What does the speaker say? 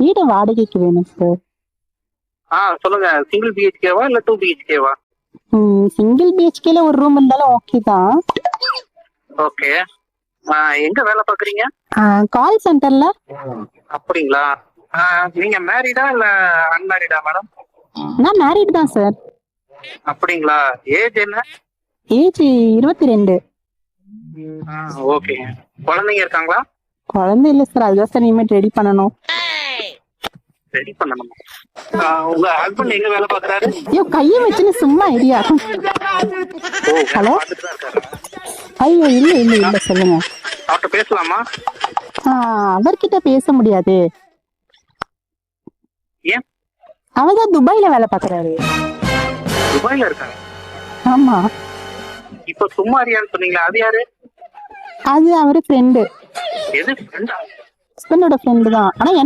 வீடு வாடகைக்கு வேணும் சார். சொல்லுங்க. சிங்கிள் பிஹெச்கேவா இல்ல 2 பிஹெச்கேவா? சிங்கிள் பிஹெச்கேல ஒரு ரூம் இருந்தாலும் ஓகே தான். ஓகே. எங்க வேலை பாக்குறீங்க? கால் சென்டர்ல. அப்படிங்களா? நீங்க மேரிடா இல்ல அன்மேரிடா மேடம்? நான் மேரிட் தான் சார். அப்படிங்களா? ஏஜ் என்ன? ஏஜ் 22. ஓகேங்க. குழந்தைங்க இருக்காங்களா? குழந்தை இல்ல சார், அதுதான் சார் இனிமேல் ரெடி பண்ணணும். ரெடி பண்ணணும். உங்க ஹஸ்பண்ட் எங்க வேலை பாக்குறாரு? ஐயோ கையை வச்சுன்னு சும்மா ஐடியா. ஹலோ. ஐயோ இல்ல இல்ல இல்ல சொல்லுங்க. அவர்கிட்ட பேசலாமா? அவர்கிட்ட பேச முடியாது. ஏன்? அவர்தான் துபாயில வேலை பாக்குறாரு. துபாயில இருக்காங்க? ஆமா. இப்ப சும்மாரியான்னு சொன்னீங்களா, அது யாரு? அது அவரு ஃப்ரெண்டு. எது ஃப்ரெண்டா? ஹஸ்பண்டோட ஃப்ரெண்டு தான். ஆனா எனக்கு